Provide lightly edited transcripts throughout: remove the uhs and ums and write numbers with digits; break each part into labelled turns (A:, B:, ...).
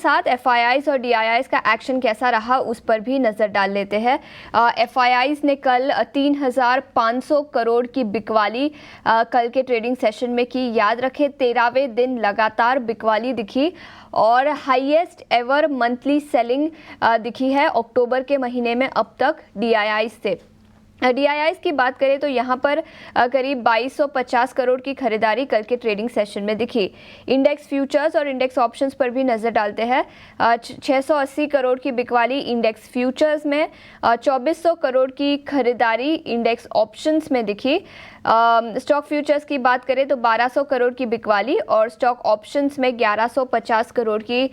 A: साथ एफआईआईज और डीआईआईज का एक्शन कैसा रहा उस पर भी नज़र डाल लेते हैं। एफआईआईज ने कल 3,500 करोड़ की बिकवाली कल के ट्रेडिंग सेशन में की। याद रखें 13वें दिन लगातार बिकवाली दिखी और हाईएस्ट एवर मंथली सेलिंग दिखी है अक्टूबर के महीने में अब तक डीआईआईज से। डीआईआईज की बात करें तो यहाँ पर करीब 2250 करोड़ की खरीदारी कल के ट्रेडिंग सेशन में दिखी। इंडेक्स फ्यूचर्स और इंडेक्स ऑप्शंस पर भी नज़र डालते हैं। 680 करोड़ की बिकवाली इंडेक्स फ्यूचर्स में, 2400 करोड़ की खरीदारी इंडेक्स ऑप्शंस में दिखी। स्टॉक फ्यूचर्स की बात करें तो 1200 करोड़ की बिकवाली और स्टॉक ऑप्शंस में 1150 करोड़ की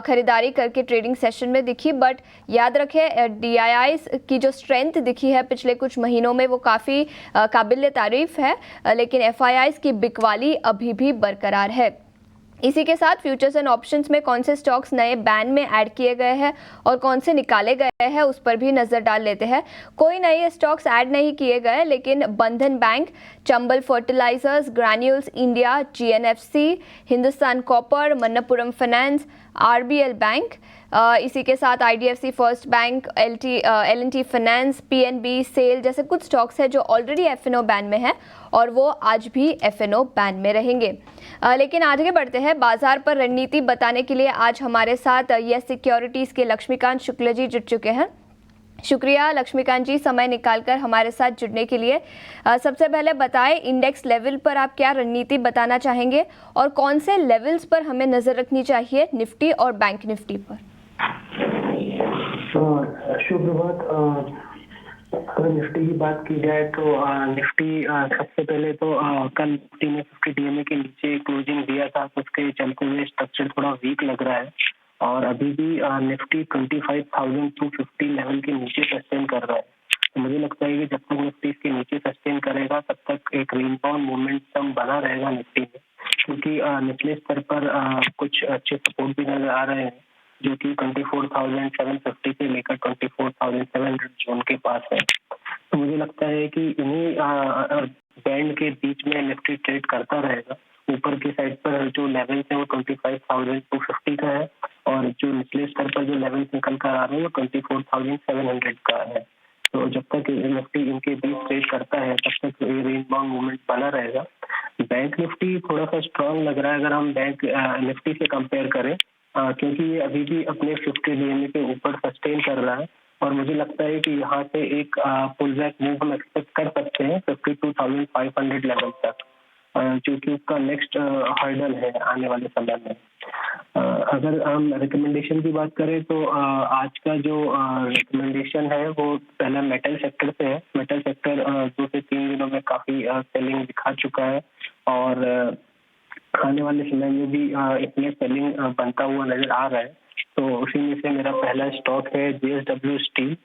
A: खरीदारी करके ट्रेडिंग सेशन में दिखी। बट याद रखें डीआईआईज की जो स्ट्रेंथ दिखी है पिछले कुछ महीनों में वो काफ़ी काबिल तारीफ है, लेकिन एफआईआईज की बिकवाली अभी भी बरकरार है। इसी के साथ फ्यूचर्स एंड ऑप्शंस में कौन से स्टॉक्स नए बैन में ऐड किए गए हैं और कौन से निकाले गए हैं उस पर भी नज़र डाल लेते हैं। कोई नए स्टॉक्स ऐड नहीं किए गए, लेकिन Bandhan bank, Chambal fertilisers, Granules India, GNFC, Hindustan copper, Manappuram finance, RBL bank, इसी के साथ IDFC first bank, L and T finance, PNB, SAIL जैसे कुछ स्टॉक्स हैं जो ऑलरेडी एफएनओ बैन में है और वो आज भी एफएनओ बैन में रहेंगे। लेकिन आगे बढ़ते हैं। बाजार पर रणनीति बताने के लिए आज हमारे साथ यस सिक्योरिटीज़ के लक्ष्मीकांत शुक्ल जी जुड़ चुके हैं। शुक्रिया लक्ष्मीकांत जी समय निकालकर हमारे साथ जुड़ने के लिए। सबसे पहले बताएं इंडेक्स लेवल पर आप क्या रणनीति बताना चाहेंगे और कौन से लेवल्स पर हमें नज़र रखनी चाहिए निफ्टी और बैंक निफ्टी पर।
B: शुभ प्रभात। अगर निफ्टी की बात की जाए तो निफ्टी सबसे पहले तो कल निफ्टी ने 50 डीएमए के नीचे क्लोजिंग दिया था, तो उसके चलते हुए स्ट्रक्चर थोड़ा वीक लग रहा है और अभी भी निफ्टी 25,250 लेवल के नीचे सस्टेन कर रहा है। तो मुझे लगता है कि जब तक निफ्टी इसके नीचे सस्टेन करेगा तब तक एक रीबाउंड मोमेंटम बना रहेगा निफ्टी में, क्योंकि निचले स्तर पर कुछ अच्छे सपोर्ट भी नजर आ रहे हैं जो कि 24,750 से लेकर 24,700 जोन के पास है। तो मुझे लगता है कि इन्हीं बैंड के बीच में निफ्टी ट्रेड करता रहेगा। ऊपर की साइड पर जो लेवल है वो 25,250 का है और जो निचले स्तर पर जो लेवल निकल कर आ रहे हैं वो 24,700 का है। तो जब तक निफ्टी इनके बीच ट्रेड करता है तब तक ये रेंज बाउंड मूवमेंट बना रहेगा। बैंक निफ्टी थोड़ा सा स्ट्रांग लग रहा है अगर हम बैंक निफ्टी से कंपेयर करें, क्योंकि ये अभी भी अपने 50 डीएमए के ऊपर सस्टेन कर रहा है और मुझे लगता है कि यहाँ से एक पुल बैक मूव हम एक्सपेक्ट कर सकते हैं 52,500 लेवल तक, जो कि उसका नेक्स्ट हर्डल है आने वाले समय में। अगर हम रिकमेंडेशन की बात करें तो आज का जो रिकमेंडेशन है वो पहला मेटल सेक्टर से है। मेटल सेक्टर 2 से 3 दिनों में काफ़ी सेलिंग दिखा चुका है और आने वाले समय में भी इसमें सेलिंग बनता हुआ नजर आ रहा है। तो उसी में से मेरा पहला स्टॉक है जेएसडब्ल्यू स्टील।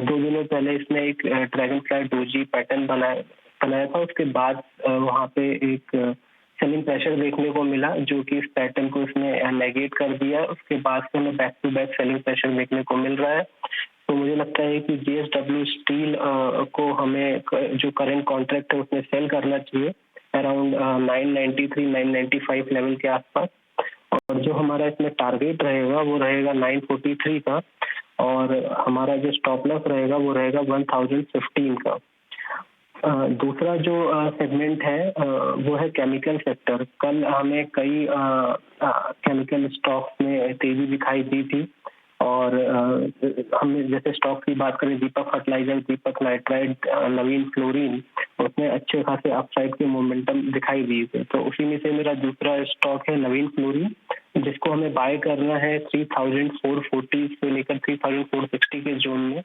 B: 2 दिनों पहले इसने एक ड्रैगन फ्लाई डोजी पैटर्न बनाया था, उसके बाद वहाँ पे एक सेलिंग प्रेशर देखने को मिला जो कि इस पैटर्न को इसने नेगेट कर दिया। उसके बाद से हमें back to back selling pressure देखने को मिल रहा है। तो मुझे लगता है कि जेएसडब्ल्यू स्टील को हमें जो करंट कॉन्ट्रैक्ट है उसमें सेल करना चाहिए अराउंड 993-995 लेवल के आसपास, और जो हमारा इसमें टारगेट रहेगा वो रहेगा 943 का और हमारा जो स्टॉप लॉस रहेगा वो रहेगा 1015 का। दूसरा जो सेगमेंट है वो है केमिकल सेक्टर। कल हमें कई केमिकल स्टॉक्स में तेजी दिखाई दी थी और हमने जैसे स्टॉक की बात करें दीपक फर्टिलाइजर, दीपक नाइट्राइट, नवीन फ्लोरीन, उसमें अच्छे खासे अपसाइड के मोमेंटम दिखाई दिए थे। तो उसी में से मेरा दूसरा स्टॉक है नवीन फ्लोरीन, जिसको हमें बाय करना है 3,440 से लेकर 3,460 के जोन में।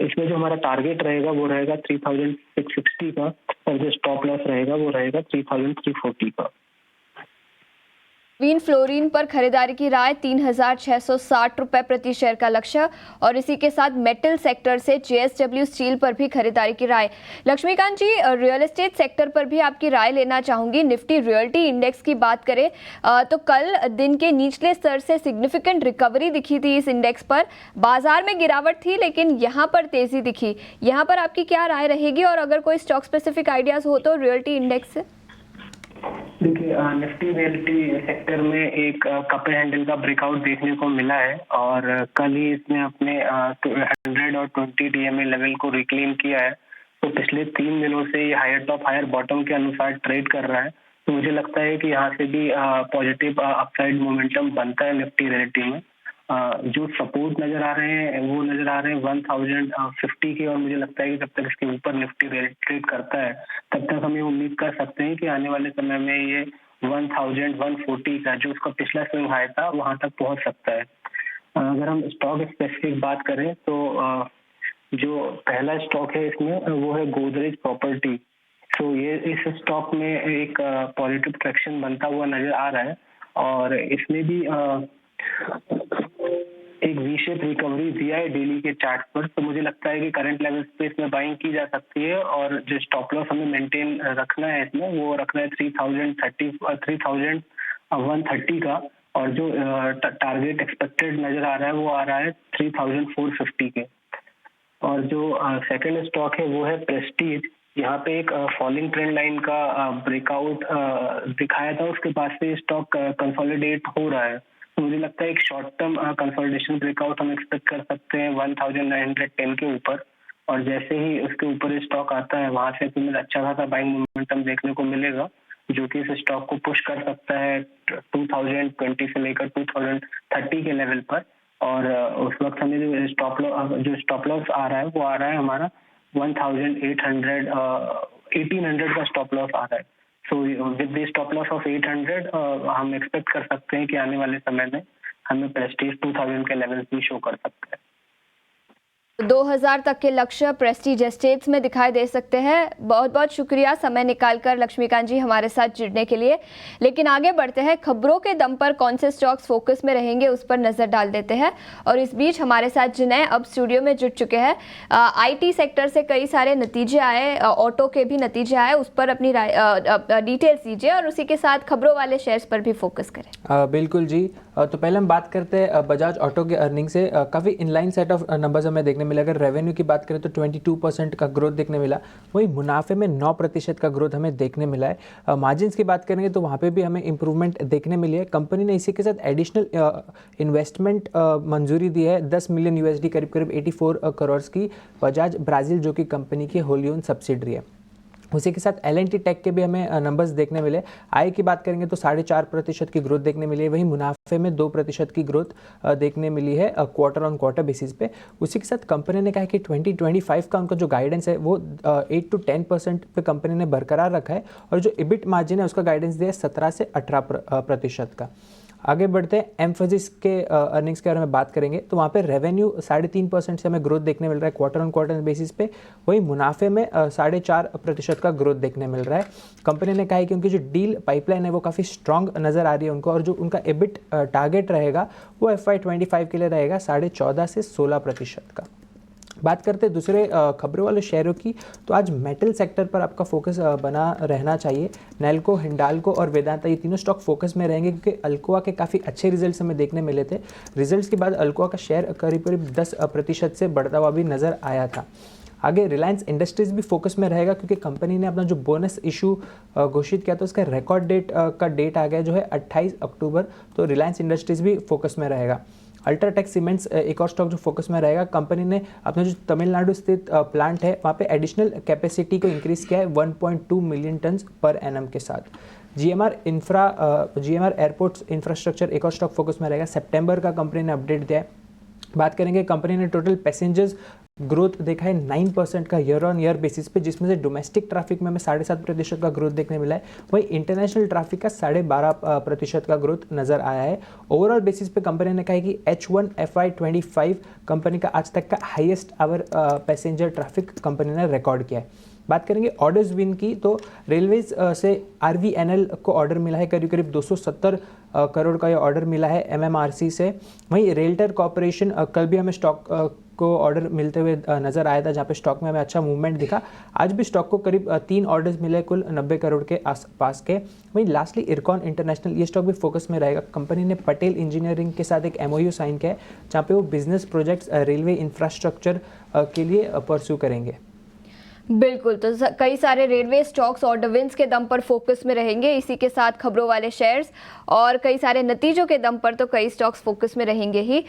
B: इसमें जो हमारा टारगेट रहेगा वो रहेगा 3,660 का और जो स्टॉप लॉस रहेगा वो रहेगा 3,340 का।
A: नवीन फ्लोरीन पर खरीदारी की राय 3,660 रुपये प्रति शेयर का लक्ष्य और इसी के साथ मेटल सेक्टर से जेएसडब्ल्यू स्टील पर भी खरीदारी की राय। लक्ष्मीकांत जी, रियल एस्टेट सेक्टर पर भी आपकी राय लेना चाहूंगी। निफ्टी रियल्टी इंडेक्स की बात करें तो कल दिन के निचले स्तर से सिग्निफिकेंट रिकवरी दिखी थी इस इंडेक्स पर। बाजार में गिरावट थी लेकिन यहाँ पर तेजी दिखी। यहाँ पर आपकी क्या राय रहेगी और अगर कोई स्टॉक स्पेसिफिक आइडियाज हो तो रियल्टी इंडेक्स से?
B: देखिए, निफ्टी रियलिटी सेक्टर में एक कप हैंडल का ब्रेकआउट देखने को मिला है और कल ही इसने अपने 100 और 20 डीएमए लेवल को रिक्लेम किया है। तो पिछले 3 दिनों से ये हायर टॉप हायर बॉटम के अनुसार ट्रेड कर रहा है। तो मुझे लगता है कि यहाँ से भी पॉजिटिव अपसाइड मोमेंटम बनता है निफ्टी रियलिटी में। जो सपोर्ट नजर आ रहे हैं वो नजर आ रहे हैं 1050 के, और मुझे लगता है कि जब तक इसके ऊपर निफ्टी ट्रेड करता है तब तक हम ये उम्मीद कर सकते हैं कि आने वाले समय में ये 1140 का जो उसका पिछला स्विंग हाई था वहां तक पहुंच सकता है। अगर हम स्टॉक स्पेसिफिक बात करें तो जो पहला स्टॉक है इसमें वो है गोदरेज प्रॉपर्टी। तो ये इस स्टॉक में एक पॉजिटिव ट्रैक्शन बनता हुआ नजर आ रहा है और इसमें भी एक वी शेप रिकवरी दिया है डेली के चार्ट पर। तो मुझे लगता है कि करंट लेवल्स पे इसमें बाइंग की जा सकती है और जो स्टॉप लॉस हमें मेंटेन रखना है इसमें वो रखना है 3130 का, और जो टारगेट एक्सपेक्टेड नजर आ रहा है वो आ रहा है 3450 के। और जो सेकंड स्टॉक है वो है प्रेस्टीज। यहाँ पे एक फॉलिंग ट्रेंड लाइन का ब्रेकआउट दिखाया था, उसके बाद से स्टॉक कंसोलिडेट हो रहा है। तो मुझे लगता है एक शॉर्ट टर्म कंसोलिडेशन ब्रेकआउट हम एक्सपेक्ट कर सकते हैं 1910 के ऊपर, और जैसे ही उसके ऊपर स्टॉक आता है वहां से तुम्हें अच्छा खासा बाइंग मोमेंटम देखने को मिलेगा जो कि इस स्टॉक को पुश कर सकता है 2020 से लेकर 2030 के लेवल पर। और उस वक्त हमें जो स्टॉप लॉस आ रहा है वो आ रहा है हमारा 1800 का स्टॉप लॉस आ रहा है। So with the stop loss of 800 हम एक्सपेक्ट कर सकते हैं कि आने वाले समय में हमें प्रेस्टीज 2000 के लेवल भी शो कर सकते हैं।
A: 2000 तक के लक्ष्य प्रेस्टीज एस्टेट्स में दिखाई दे सकते हैं। बहुत बहुत शुक्रिया समय निकालकर लक्ष्मीकांत जी हमारे साथ जुड़ने के लिए। लेकिन आगे बढ़ते हैं, खबरों के दम पर कौन से स्टॉक्स फोकस में रहेंगे उस पर नजर डाल देते हैं। और इस बीच हमारे साथ जिन्हें अब स्टूडियो में जुड़ चुके हैं, आईटी सेक्टर से कई सारे नतीजे आए, ऑटो के भी नतीजे आए, उस पर अपनी डिटेल्स दीजिए और उसी के साथ खबरों वाले शेयर्स पर भी फोकस करें।
C: बिल्कुल जी। तो पहले हम बात करते हैं बजाज ऑटो के अर्निंग से। काफ़ी इनलाइन सेट ऑफ नंबर्स हमें देखने मिले। अगर रेवेन्यू की बात करें तो 22% का ग्रोथ देखने मिला, वहीं मुनाफे में 9% का ग्रोथ हमें देखने मिला है। मार्जिन्स की बात करेंगे तो वहाँ पे भी हमें इंप्रूवमेंट देखने मिली है। कंपनी ने इसी के साथ एडिशनल इन्वेस्टमेंट मंजूरी दी है 10 मिलियन USD करीब करीब 84 करोड़ की, बजाज ब्राज़ील जो कि कंपनी की होली ओन सब्सिडरी है। उसी के साथ L&T टेक के भी हमें नंबर्स देखने मिले। आय की बात करेंगे तो 4.5% की ग्रोथ देखने मिली है, वहीं मुनाफे में 2% की ग्रोथ देखने मिली है क्वार्टर ऑन क्वार्टर बेसिस पे। उसी के साथ कंपनी ने कहा है कि 2025 का उनका जो गाइडेंस है वो 8 to 10% पे कंपनी ने बरकरार रखा है, और जो EBIT मार्जिन है उसका गाइडेंस दिया है 17 से 18% का। आगे बढ़ते हैं एम्फोसिस के अर्निंग्स के बारे में बात करेंगे तो वहाँ पे रेवेन्यू 3.5% से हमें ग्रोथ देखने मिल रहा है क्वार्टर ऑन क्वार्टर बेसिस पे, वहीं मुनाफे में 4.5% का ग्रोथ देखने मिल रहा है। कंपनी ने कहा है कि उनकी जो डील पाइपलाइन है वो काफ़ी स्ट्रांग नज़र आ रही है उनको, और जो उनका EBIT टारगेट रहेगा वो FY25 के लिए रहेगा 14.5 से 16% का। बात करते हैं दूसरे खबरों वाले शेयरों की, तो आज मेटल सेक्टर पर आपका फोकस बना रहना चाहिए। नैल्को, हिंडाल्को और वेदांता ये तीनों स्टॉक फोकस में रहेंगे क्योंकि अल्कोआ के काफ़ी अच्छे रिजल्ट्स हमें देखने मिले थे। रिजल्ट्स के बाद अल्कोआ का शेयर करीब करीब 10% से बढ़ता हुआ भी नज़र आया था। आगे रिलायंस इंडस्ट्रीज़ भी फोकस में रहेगा क्योंकि कंपनी ने अपना जो बोनस इशू घोषित किया था उसका रिकॉर्ड डेट का डेट आ गया जो है 28 अक्टूबर, तो रिलायंस इंडस्ट्रीज़ भी फोकस में रहेगा। अल्ट्राटेक सीमेंट्स एक और स्टॉक जो फोकस में रहेगा। कंपनी ने अपना जो तमिलनाडु स्थित प्लांट है वहाँ पे एडिशनल कैपेसिटी को इंक्रीज़ किया है 1.2 मिलियन टन पर एनम के साथ। GMR एयरपोर्ट्स इंफ्रास्ट्रक्चर एक और स्टॉक फोकस में रहेगा। सितंबर का कंपनी ने अपडेट दिया है। बात करेंगे कंपनी ने टोटल पैसेंजर्स ग्रोथ देखा है 9% का ईयर ऑन ईयर बेसिस पे, जिसमें से डोमेस्टिक ट्रैफिक में हमें 7.5% का ग्रोथ देखने मिला है, वहीं इंटरनेशनल ट्रैफिक का 12.5% का ग्रोथ नजर आया है। ओवरऑल बेसिस पे कंपनी ने कहा है कि H1 FY25 कंपनी का आज तक का highest hour passenger traffic company ने रिकॉर्ड किया है। बात करेंगे ऑर्डर्स विन की, तो रेलवेज से RVNL को ऑर्डर मिला है करीब करीब 270 करोड़ का ये ऑर्डर मिला है MMRC से। वहीं रेलटेल कॉर्पोरेशन कल भी हमें स्टॉक को ऑर्डर मिलते हुए नजर आया था, जहाँ पे स्टॉक में हमें अच्छा मूवमेंट दिखा। आज भी स्टॉक को करीब 3 ऑर्डर्स मिले कुल 90 करोड़ के आसपास के। वहीं लास्टली इरकॉन इंटरनेशनल ये स्टॉक भी फोकस में रहेगा। कंपनी ने पटेल इंजीनियरिंग के साथ एक MOU साइन किया है जहाँ पे वो बिजनेस प्रोजेक्ट्स रेलवे इंफ्रास्ट्रक्चर के लिए परस्यू करेंगे।
A: बिल्कुल, तो कई सारे रेलवे स्टॉक्स और डिविडेंड्स के दम पर फोकस में रहेंगे। इसी के साथ खबरों वाले शेयर्स और कई सारे नतीजों के दम पर तो कई स्टॉक्स फोकस में रहेंगे ही।